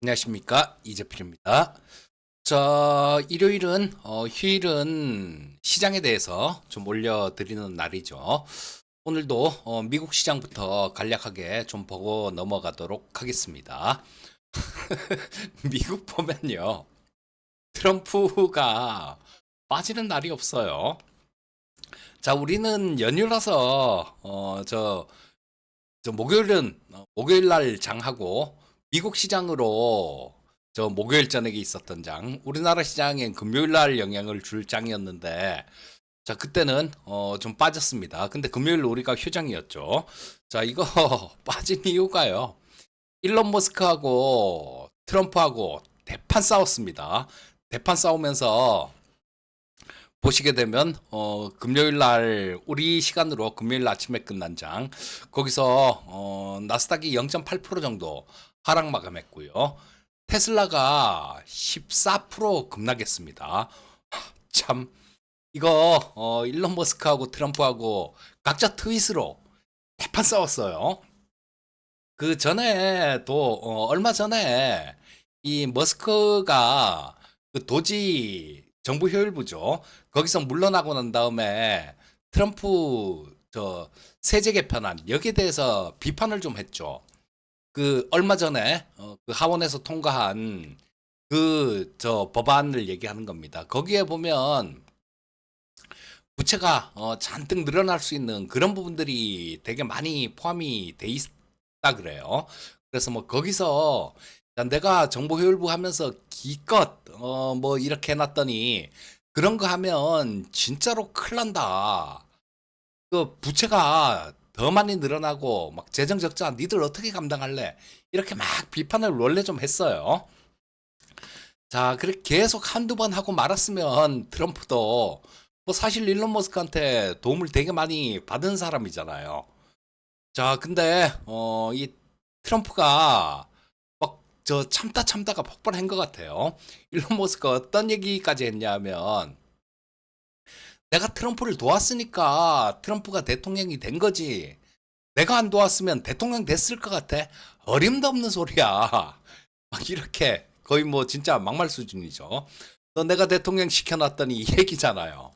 안녕하십니까, 이재필입니다. 자, 일요일은 휴일은 시장에 대해서 좀 올려드리는 날이죠. 오늘도 미국 시장부터 간략하게 좀 보고 넘어가도록 하겠습니다. 미국 보면요, 트럼프가 빠지는 날이 없어요. 자, 우리는 연휴라서 저 목요일은 목요일 날 장하고 미국 시장으로 저 목요일 저녁에 있었던 장, 우리나라 시장엔 금요일 날 영향을 줄 장이었는데, 자, 그때는 좀 빠졌습니다. 근데 금요일 우리가 휴장이었죠. 자, 이거 빠진 이유가요. 일론 머스크하고 트럼프하고 대판 싸웠습니다. 대판 싸우면서 보시게 되면 금요일 날 우리 시간으로 금요일 아침에 끝난 장, 거기서 나스닥이 0.8% 정도 하락 마감했고요. 테슬라가 14% 급락했습니다. 참, 이거 일론 머스크하고 트럼프하고 각자 트윗으로 대판 싸웠어요. 그 전에 또 얼마 전에 이 머스크가 그 도지 정부 효율부죠. 거기서 물러나고 난 다음에 트럼프 저 세제 개편안 여기에 대해서 비판을 좀 했죠. 그 얼마 전에 그 하원에서 통과한 그 저 법안을 얘기하는 겁니다. 거기에 보면 부채가 잔뜩 늘어날 수 있는 그런 부분들이 되게 많이 포함이 돼 있다 그래요. 그래서 뭐 거기서 야, 내가 정보효율부 하면서 기껏 뭐 이렇게 해놨더니 그런 거 하면 진짜로 큰일 난다. 그 부채가 더 많이 늘어나고 막 재정 적자 니들 어떻게 감당할래? 이렇게 막 비판을 원래 좀 했어요. 자, 그렇게 계속 한두 번 하고 말았으면 트럼프도 뭐 사실 일론 머스크한테 도움을 되게 많이 받은 사람이잖아요. 자, 근데 이 트럼프가 막 저 참다 참다가 폭발한 것 같아요. 일론 머스크가 어떤 얘기까지 했냐면 내가 트럼프를 도왔으니까 트럼프가 대통령이 된 거지. 내가 안 도왔으면 대통령 됐을 것 같아. 어림도 없는 소리야. 막 이렇게 거의 뭐 진짜 막말 수준이죠. 너 내가 대통령 시켜놨더니 이 얘기잖아요.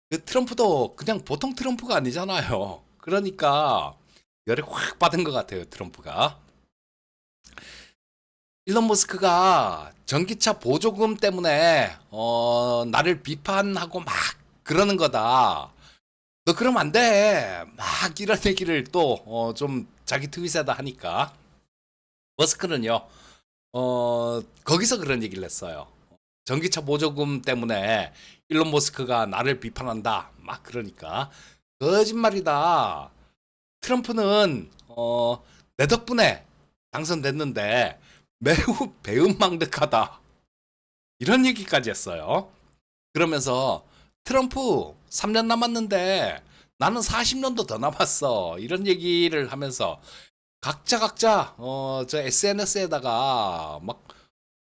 그 트럼프도 그냥 보통 트럼프가 아니잖아요. 그러니까 열이 확 받은 것 같아요, 트럼프가. 일론 머스크가 전기차 보조금 때문에 나를 비판하고 막 그러는 거다. 너 그러면 안 돼. 막 이런 얘기를 또 좀 자기 트윗에다 하니까 머스크는요. 거기서 그런 얘기를 했어요. 전기차 보조금 때문에 일론 머스크가 나를 비판한다. 막 그러니까 거짓말이다. 트럼프는 내 덕분에 당선됐는데 매우 배은망덕하다. 이런 얘기까지 했어요. 그러면서 트럼프 3년 남았는데 나는 40년도 더 남았어. 이런 얘기를 하면서 각자 저 SNS에다가 막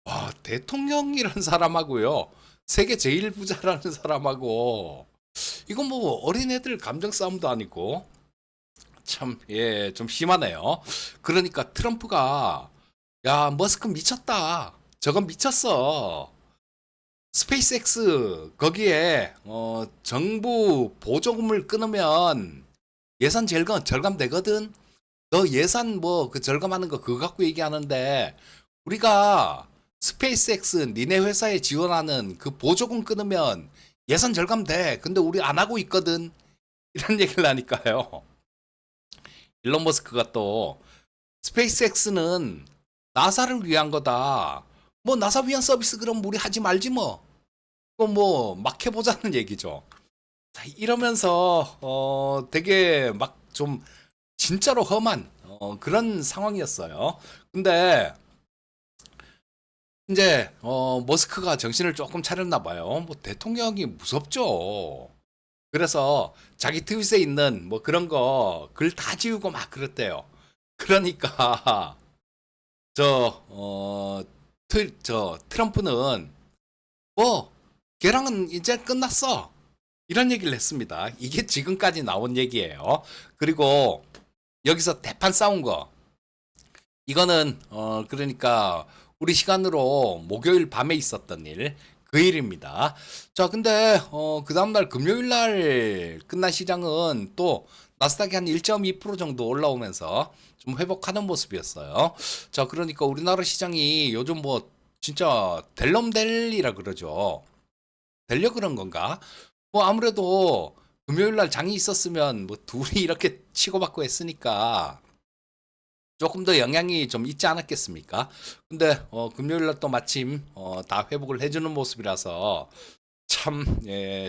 와, 대통령이라는 사람하고요. 세계 제일 부자라는 사람하고 이건 뭐 어린애들 감정 싸움도 아니고 참, 예, 좀 심하네요. 그러니까 트럼프가 야, 머스크 미쳤다. 저건 미쳤어. 스페이스X 거기에 정부 보조금을 끊으면 예산 절감 되거든. 너 예산 뭐 그 절감하는 거 그거 갖고 얘기하는데 우리가 스페이스X 니네 회사에 지원하는 그 보조금 끊으면 예산 절감돼. 근데 우리 안 하고 있거든. 이런 얘기를 하니까요. 일론 머스크가 또 스페이스X는 나사를 위한 거다. 뭐 나사 위한 서비스 그럼 우리 하지 말지 뭐. 그거 뭐 막 해보자는 얘기죠. 자, 이러면서 되게 막 좀 진짜로 험한 그런 상황이었어요. 근데 이제 머스크가 정신을 조금 차렸나 봐요. 뭐 대통령이 무섭죠. 그래서 자기 트윗에 있는 뭐 그런 거 글 다 지우고 막 그랬대요. 그러니까 저 트럼프는 뭐 걔랑은 이제 끝났어. 이런 얘기를 했습니다. 이게 지금까지 나온 얘기예요. 그리고 여기서 대판 싸운 거. 이거는 그러니까 우리 시간으로 목요일 밤에 있었던 일, 그 일입니다. 자, 근데 그 다음날 금요일 날 끝난 시장은 또 나스닥이 한 1.2% 정도 올라오면서 좀 회복하는 모습이었어요. 자, 그러니까 우리나라 시장이 요즘 뭐 진짜 델럼델리라 그러죠. 되려 그런 건가? 뭐 아무래도 금요일 날 장이 있었으면 뭐 둘이 이렇게 치고받고 했으니까 조금 더 영향이 좀 있지 않았겠습니까? 근데 금요일 날 또 마침 다 회복을 해주는 모습이라서 참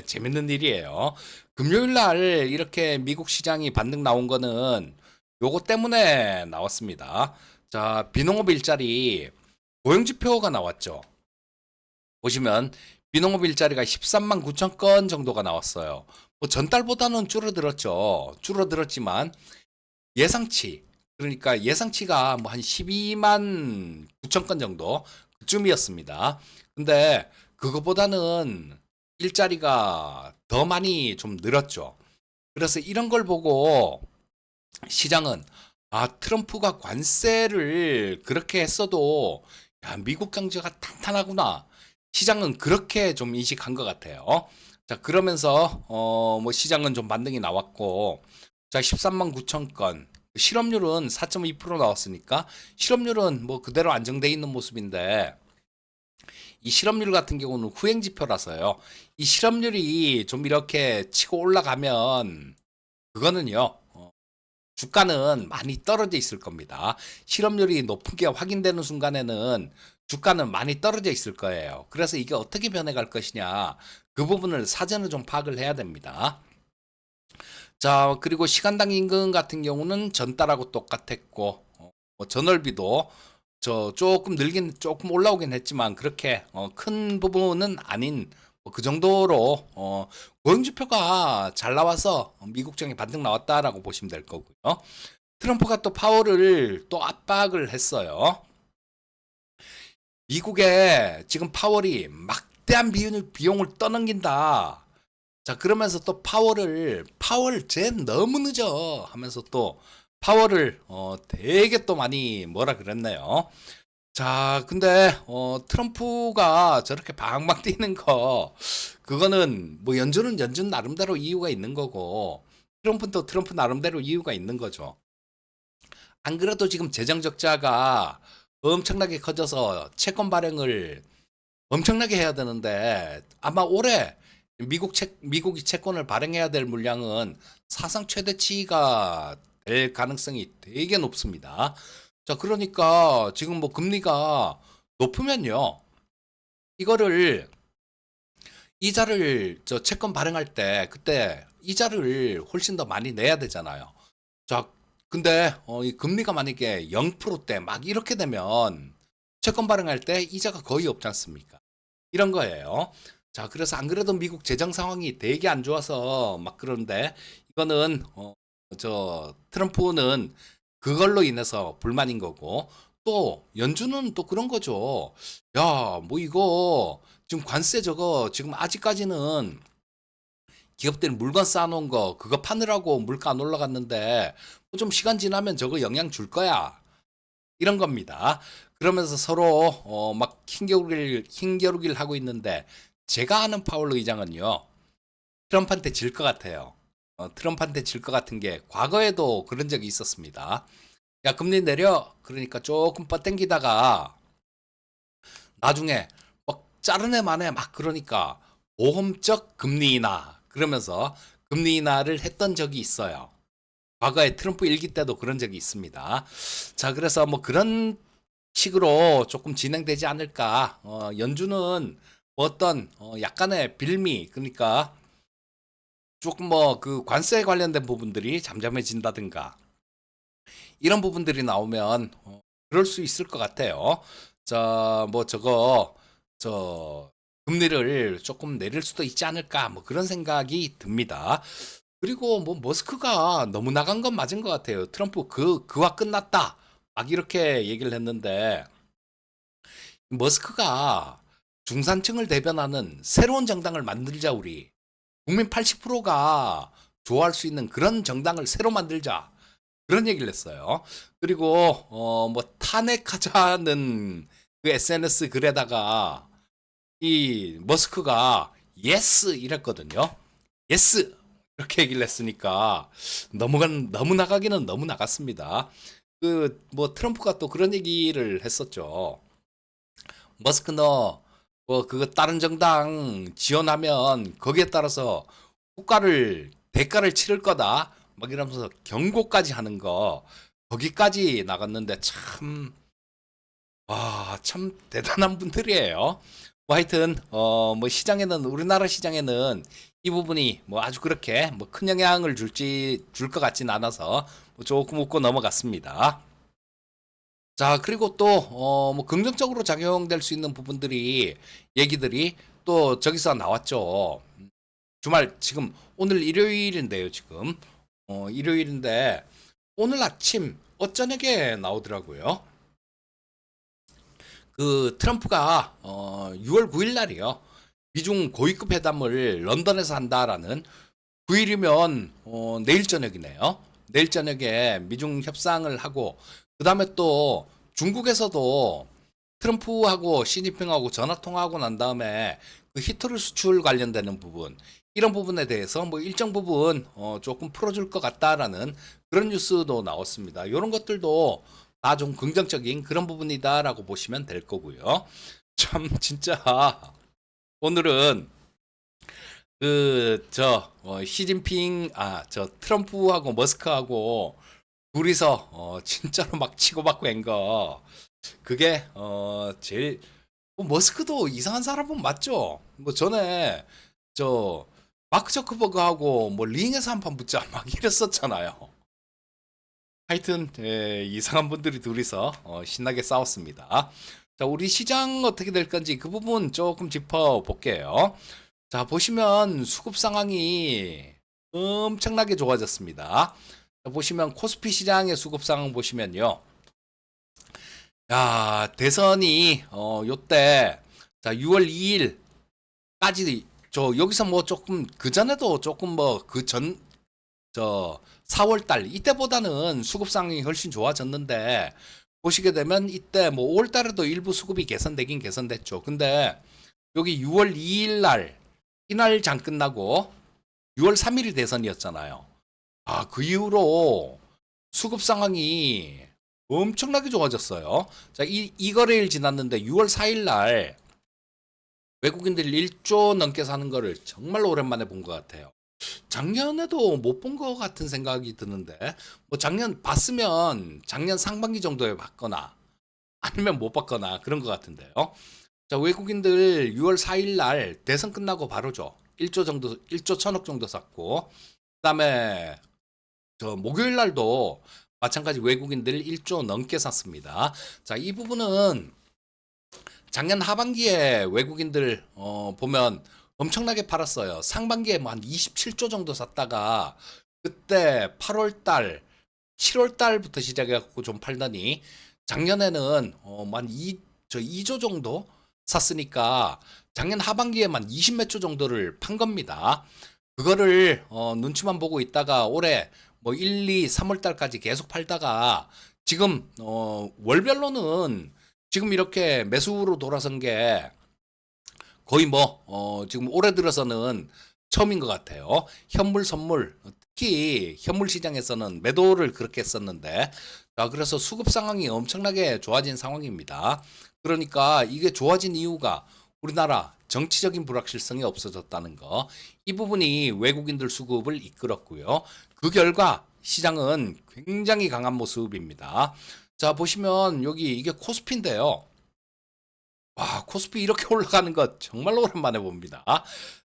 재밌는 일이에요. 금요일 날 이렇게 미국 시장이 반등 나온 거는 요거 때문에 나왔습니다. 자, 비농업 일자리 고용지표가 나왔죠. 보시면 비농업 일자리가 13만 9천 건 정도가 나왔어요. 뭐 전달보다는 줄어들었죠. 줄어들었지만 예상치, 그러니까 예상치가 뭐 한 12만 9천 건 정도 그쯤이었습니다. 근데 그거보다는 일자리가 더 많이 좀 늘었죠. 그래서 이런 걸 보고 시장은 트럼프가 관세를 그렇게 했어도 야, 미국 경제가 탄탄하구나. 시장은 그렇게 좀 인식한 것 같아요. 자, 그러면서 뭐 시장은 좀 반등이 나왔고, 자, 13만 9천 건. 실업률은 4.2% 나왔으니까 실업률은 뭐 그대로 안정돼 있는 모습인데 이 실업률 같은 경우는 후행 지표라서요. 이 실업률이 좀 이렇게 치고 올라가면 그거는요. 주가는 많이 떨어져 있을 겁니다. 실업률이 높은 게 확인되는 순간에는 주가는 많이 떨어져 있을 거예요. 그래서 이게 어떻게 변해갈 것이냐, 그 부분을 사전에 좀 파악을 해야 됩니다. 자, 그리고 시간당 임금 같은 경우는 전달하고 똑같았고, 뭐 전월비도 조금 늘긴, 조금 올라오긴 했지만, 그렇게 큰 부분은 아닌, 뭐그 정도로, 고용지표가 잘 나와서 미국장이 반등 나왔다라고 보시면 될 거고요. 트럼프가 또 파월을 또 압박을 했어요. 미국에 지금 파월이 막대한 비용을 떠넘긴다. 자, 그러면서 또 파월 쟤 너무 늦어 하면서 또 파월을 되게 또 많이 뭐라 그랬네요. 자, 근데 트럼프가 저렇게 방방 뛰는 거 그거는 뭐 연준은 연준 나름대로 이유가 있는 거고 트럼프는 또 트럼프 나름대로 이유가 있는 거죠. 안 그래도 지금 재정 적자가 엄청나게 커져서 채권 발행을 엄청나게 해야 되는데 아마 올해 미국이 채권을 발행해야 될 물량은 사상 최대치가 될 가능성이 되게 높습니다. 자, 그러니까 지금 뭐 금리가 높으면요. 이거를 이자를 저 채권 발행할 때 그때 이자를 훨씬 더 많이 내야 되잖아요. 자, 근데 이 금리가 만약에 0%대 막 이렇게 되면 채권 발행할 때 이자가 거의 없지 않습니까? 이런 거예요. 자, 그래서 안 그래도 미국 재정 상황이 되게 안 좋아서 막 그러는데 이거는 저 트럼프는 그걸로 인해서 불만인 거고 또 연준은 또 그런 거죠. 야, 뭐 이거 지금 관세 저거 지금 아직까지는 기업들 물건 쌓아놓은 거 그거 파느라고 물가 안 올라갔는데 뭐좀 시간 지나면 저거 영향 줄 거야. 이런 겁니다. 그러면서 서로 막 힘겨루기를 하고 있는데 제가 아는 파월 의장은요. 트럼프한테 질 것 같아요. 트럼프한테 질 것 같은 게 과거에도 그런 적이 있었습니다. 야, 금리 내려. 그러니까 조금 뻗당기다가 나중에 막 자르네 마네 막 그러니까 보험적 금리 인하 그러면서 금리 인하를 했던 적이 있어요. 과거에 트럼프 일기 때도 그런 적이 있습니다. 자, 그래서 뭐 그런 식으로 조금 진행되지 않을까. 연준은 어떤 약간의 빌미, 그러니까 조금 뭐 그 관세에 관련된 부분들이 잠잠해진다든가 이런 부분들이 나오면 그럴 수 있을 것 같아요. 자, 뭐 저거 저 금리를 조금 내릴 수도 있지 않을까. 뭐 그런 생각이 듭니다. 그리고 뭐 머스크가 너무 나간 건 맞은 것 같아요. 트럼프 그와 끝났다. 막 이렇게 얘기를 했는데 머스크가 중산층을 대변하는 새로운 정당을 만들자 우리. 국민 80%가 좋아할 수 있는 그런 정당을 새로 만들자. 그런 얘기를 했어요. 그리고 뭐 탄핵하자는 그 SNS 글에다가 이 머스크가 예스 이랬거든요. 예스 이렇게 얘기를 했으니까 너무 나가기는 너무 나갔습니다. 그 뭐 트럼프가 또 그런 얘기를 했었죠. 머스크 너 뭐 그거 다른 정당 지원하면 거기에 따라서 대가를 치를 거다. 막 이러면서 경고까지 하는 거 거기까지 나갔는데 참 참 대단한 분들이에요. 뭐 하여튼 뭐 시장에는 우리나라 시장에는 이 부분이 뭐 아주 그렇게 뭐 큰 영향을 줄 것 같진 않아서 뭐 조금 웃고 넘어갔습니다. 자, 그리고 또 뭐 긍정적으로 작용될 수 있는 부분들이 얘기들이 또 저기서 나왔죠. 주말 지금 오늘 일요일인데요, 지금. 일요일인데 오늘 아침 어쩌녁에 나오더라고요. 그 트럼프가 6월 9일 날이요. 미중 고위급 회담을 런던에서 한다라는 9일이면 내일 저녁이네요. 내일 저녁에 미중 협상을 하고 그다음에 또 중국에서도 트럼프하고 시진핑하고 전화 통화하고 난 다음에 그 히토류 수출 관련되는 부분 이런 부분에 대해서 뭐 일정 부분 조금 풀어줄 것 같다라는 그런 뉴스도 나왔습니다. 이런 것들도 다 좀 긍정적인 그런 부분이다라고 보시면 될 거고요. 참 진짜 오늘은 그 시진핑 저 트럼프하고 머스크하고 둘이서 진짜로 막 치고받고 한 거 그게 제일 뭐 머스크도 이상한 사람은 맞죠? 뭐 전에 저 마크 저크버그하고 뭐 링에서 한 판 붙자 막 이랬었잖아요. 하여튼 이상한 분들이 둘이서 신나게 싸웠습니다. 자, 우리 시장 어떻게 될 건지 그 부분 조금 짚어볼게요. 자, 보시면 수급 상황이 엄청나게 좋아졌습니다. 자, 보시면 코스피 시장의 수급 상황 보시면요. 야, 대선이 요때 자, 6월 2일까지 여기서 뭐 조금 그 전에도 조금 뭐 그 전 저 4월 달 이때보다는 수급 상황이 훨씬 좋아졌는데 보시게 되면 이때 뭐 5월 달에도 일부 수급이 개선되긴 개선됐죠. 근데 여기 6월 2일 날 이날 장 끝나고 6월 3일이 대선이었잖아요. 그 이후로 수급 상황이 엄청나게 좋아졌어요. 자, 이 거래일 지났는데 6월 4일 날 외국인들 1조 넘게 사는 거를 정말 오랜만에 본 것 같아요. 작년에도 못 본 것 같은 생각이 드는데, 뭐 작년 봤으면 작년 상반기 정도에 봤거나 아니면 못 봤거나 그런 것 같은데요. 자, 외국인들 6월 4일 날 대선 끝나고 바로죠. 1조 정도, 1조 1천억 정도 샀고, 그다음에 저 목요일 날도 마찬가지 외국인들 1조 넘게 샀습니다. 자, 이 부분은 작년 하반기에 외국인들 보면 엄청나게 팔았어요. 상반기에 뭐 한 27조 정도 샀다가 그때 8월 달, 7월 달부터 시작해갖고 좀 팔더니 작년에는 한 2조 정도 샀으니까 작년 하반기에만 20 몇 조 정도를 판 겁니다. 그거를 눈치만 보고 있다가 올해 뭐 1, 2, 3월 달까지 계속 팔다가 지금 월별로는 지금 이렇게 매수로 돌아선 게 거의 뭐 지금 올해 들어서는 처음인 것 같아요. 현물 선물 특히 현물 시장에서는 매도를 그렇게 했었는데 자 그래서 수급 상황이 엄청나게 좋아진 상황입니다. 그러니까 이게 좋아진 이유가 우리나라 정치적인 불확실성이 없어졌다는 거. 이 부분이 외국인들 수급을 이끌었고요. 그 결과 시장은 굉장히 강한 모습입니다. 자 보시면 여기 이게 코스피인데요. 와, 코스피 이렇게 올라가는 거 정말 오랜만에 봅니다.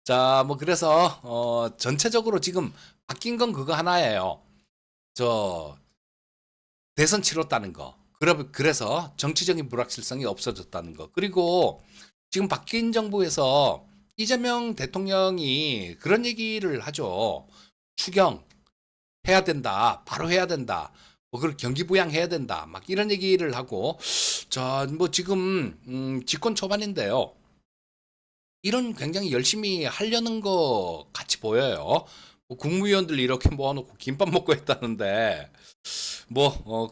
자, 뭐 그래서 전체적으로 지금 바뀐 건 그거 하나예요. 저 대선 치렀다는 거. 그래서 정치적인 불확실성이 없어졌다는 거. 그리고 지금 바뀐 정부에서 이재명 대통령이 그런 얘기를 하죠. 추경 해야 된다. 바로 해야 된다. 뭐 그걸 경기 부양해야 된다. 막 이런 얘기를 하고 자, 뭐 지금 집권 초반인데요. 이런 굉장히 열심히 하려는 거 같이 보여요. 국무위원들 이렇게 모아놓고 김밥 먹고 했다는데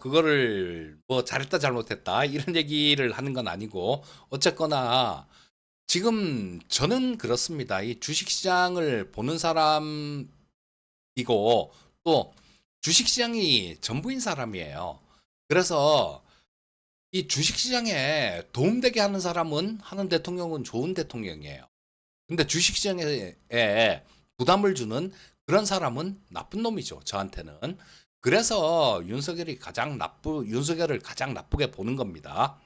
그거를 뭐 잘했다 잘못했다 이런 얘기를 하는 건 아니고 어쨌거나 지금 저는 그렇습니다. 이 주식시장을 보는 사람이고 또 주식시장이 전부인 사람이에요. 그래서 이 주식시장에 도움되게 하는 사람은 하는 대통령은 좋은 대통령이에요. 근데 주식시장에 부담을 주는 그런 사람은 나쁜 놈이죠. 저한테는. 그래서 윤석열을 가장 나쁘게 보는 겁니다.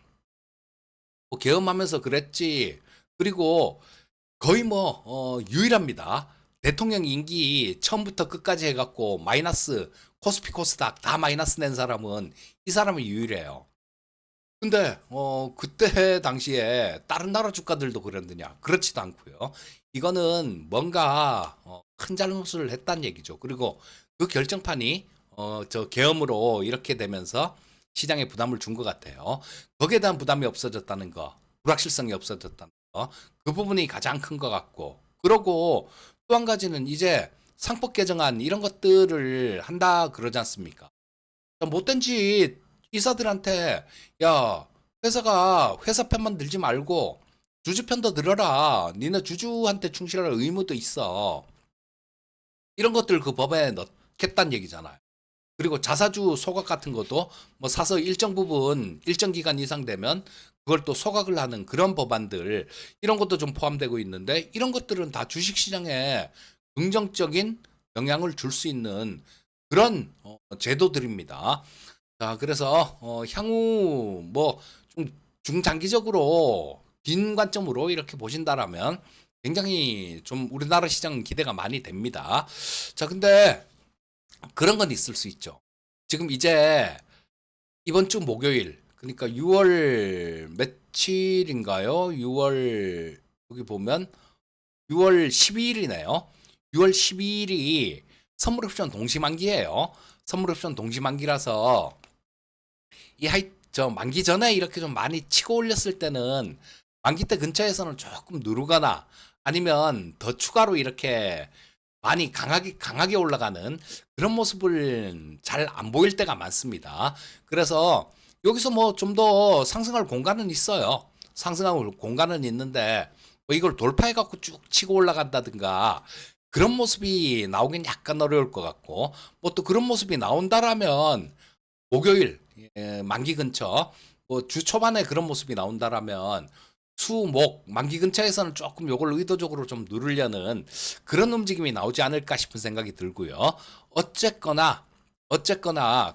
뭐 계엄하면서 그랬지. 그리고 거의 유일합니다. 대통령 임기 처음부터 끝까지 해갖고 마이너스 코스피 코스닥 다 마이너스 낸 사람은 이 사람이 유일해요. 근데 그때 당시에 다른 나라 주가들도 그랬느냐? 그렇지도 않고요. 이거는 뭔가 큰 잘못을 했다는 얘기죠. 그리고 그 결정판이 저 계엄으로 이렇게 되면서 시장에 부담을 준 것 같아요. 거기에 대한 부담이 없어졌다는 거, 불확실성이 없어졌다는 거, 그 부분이 가장 큰 것 같고, 그러고 또 한 가지는 이제 상법 개정안 이런 것들을 한다 그러지 않습니까? 못된 짓 이사들한테 야 회사가 회사 편만 들지 말고 주주 편도 들어라. 니네 주주한테 충실할 의무도 있어. 이런 것들 그 법에 넣겠다는 얘기잖아요. 그리고 자사주 소각 같은 것도 뭐 사서 일정 부분 일정 기간 이상 되면 그걸 또 소각을 하는 그런 법안들 이런 것도 좀 포함되고 있는데 이런 것들은 다 주식시장에 긍정적인 영향을 줄 수 있는 그런 제도들입니다. 자, 그래서 향후 좀 중장기적으로 긴 관점으로 이렇게 보신다라면 굉장히 좀 우리나라 시장 기대가 많이 됩니다. 자, 근데 그런 건 있을 수 있죠. 지금 이제 이번 주 목요일, 그러니까 6월 며칠인가요? 6월 여기 보면 6월 12일이네요. 6월 12일이 선물 옵션 동시만기예요. 선물 옵션 동시만기라서 저 만기 전에 이렇게 좀 많이 치고 올렸을 때는 만기 때 근처에서는 조금 누르거나 아니면 더 추가로 이렇게 많이 강하게 올라가는 그런 모습을 잘 안 보일 때가 많습니다. 그래서 여기서 뭐 좀 더 상승할 공간은 있어요. 상승할 공간은 있는데 뭐 이걸 돌파해 갖고 쭉 치고 올라간다든가 그런 모습이 나오긴 약간 어려울 것 같고 뭐 또 그런 모습이 나온다라면 목요일 만기 근처 뭐 주 초반에 그런 모습이 나온다라면 수, 목, 만기 근처에서는 조금 요걸 의도적으로 좀 누르려는 그런 움직임이 나오지 않을까 싶은 생각이 들고요. 어쨌거나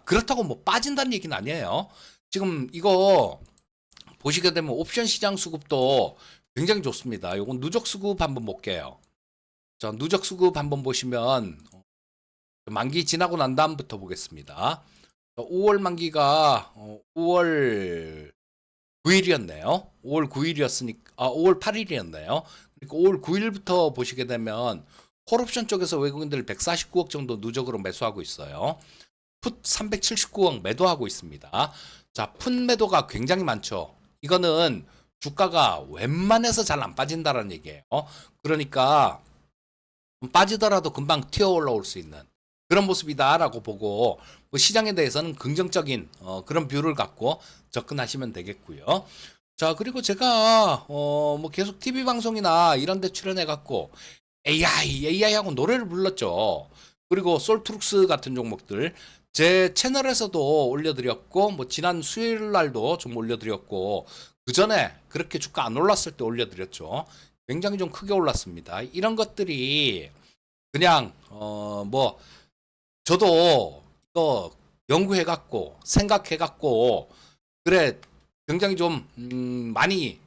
그렇다고 뭐 빠진다는 얘기는 아니에요. 지금 이거 보시게 되면 옵션 시장 수급도 굉장히 좋습니다. 요건 누적 수급 한번 볼게요. 자, 누적 수급 한번 보시면 만기 지나고 난 다음부터 보겠습니다. 5월 만기가 5월 9일이었네요. 5월 9일이었으니까 5월 8일이었네요. 그러니까 5월 9일부터 보시게 되면 콜옵션 쪽에서 외국인들 149억 정도 누적으로 매수하고 있어요. 풋 379억 매도하고 있습니다. 자, 풋 매도가 굉장히 많죠. 이거는 주가가 웬만해서 잘 안 빠진다는 얘기예요. 그러니까 빠지더라도 금방 튀어 올라올 수 있는 그런 모습이다라고 보고 뭐 시장에 대해서는 긍정적인 그런 뷰를 갖고 접근하시면 되겠고요. 자, 그리고 제가 뭐 계속 TV 방송이나 이런 데 출연해 갖고 AI하고 노래를 불렀죠. 그리고 솔트룩스 같은 종목들 제 채널에서도 올려드렸고 뭐 지난 수요일 날도 좀 올려드렸고 그 전에 그렇게 주가 안 올랐을 때 올려드렸죠. 굉장히 좀 크게 올랐습니다. 이런 것들이 그냥 저도 이거 연구해갖고 생각해갖고 그래 굉장히 좀 많이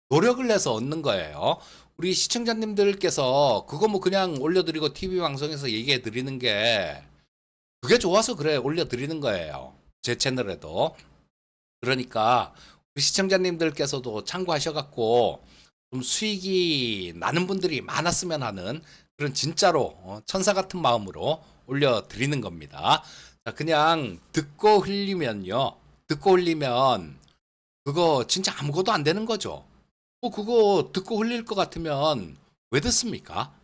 노력을 해서 얻는 거예요. 우리 시청자님들께서 그거 뭐 그냥 올려드리고 TV 방송에서 얘기해 드리는 게 그게 좋아서 그래 올려드리는 거예요. 제 채널에도. 그러니까 우리 시청자님들께서도 참고하셔갖고 좀 수익이 나는 분들이 많았으면 하는 그런 진짜로 천사 같은 마음으로 올려드리는 겁니다. 자, 그냥 듣고 흘리면요. 듣고 흘리면 그거 진짜 아무것도 안 되는 거죠. 그거 듣고 흘릴 것 같으면 왜 듣습니까?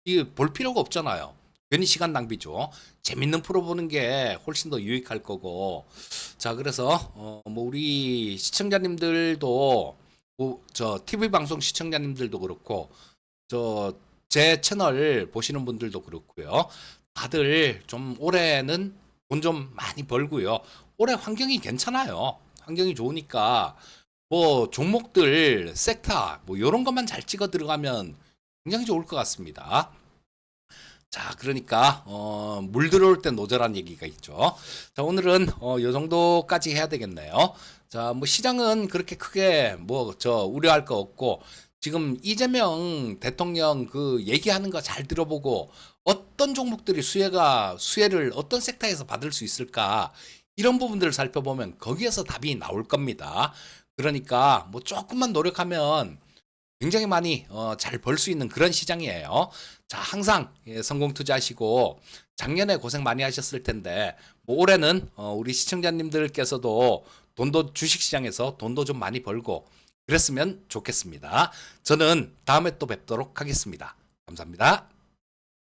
이 볼 필요가 없잖아요. 괜히 시간 낭비죠. 재밌는 프로 보는 게 훨씬 더 유익할 거고. 자, 그래서 뭐 우리 시청자님들도 저 TV 방송 시청자님들도 그렇고 저 제 채널 보시는 분들도 그렇고요. 다들 좀 올해는 돈 좀 많이 벌고요. 올해 환경이 괜찮아요. 환경이 좋으니까 뭐 종목들, 섹터 뭐 요런 것만 잘 찍어 들어가면 굉장히 좋을 것 같습니다. 자, 그러니까 물 들어올 때 노절한 얘기가 있죠. 자, 오늘은 요 정도까지 해야 되겠네요. 자, 뭐 시장은 그렇게 크게 뭐 저 우려할 거 없고 지금 이재명 대통령 그 얘기하는 거 잘 들어보고 어떤 종목들이 수혜를 어떤 섹터에서 받을 수 있을까 이런 부분들을 살펴보면 거기에서 답이 나올 겁니다. 그러니까 뭐 조금만 노력하면 굉장히 많이 잘 벌 수 있는 그런 시장이에요. 자, 항상 성공 투자하시고 작년에 고생 많이 하셨을 텐데 뭐 올해는 우리 시청자님들께서도 돈도 주식시장에서 돈도 좀 많이 벌고 그랬으면 좋겠습니다. 저는 다음에 또 뵙도록 하겠습니다. 감사합니다.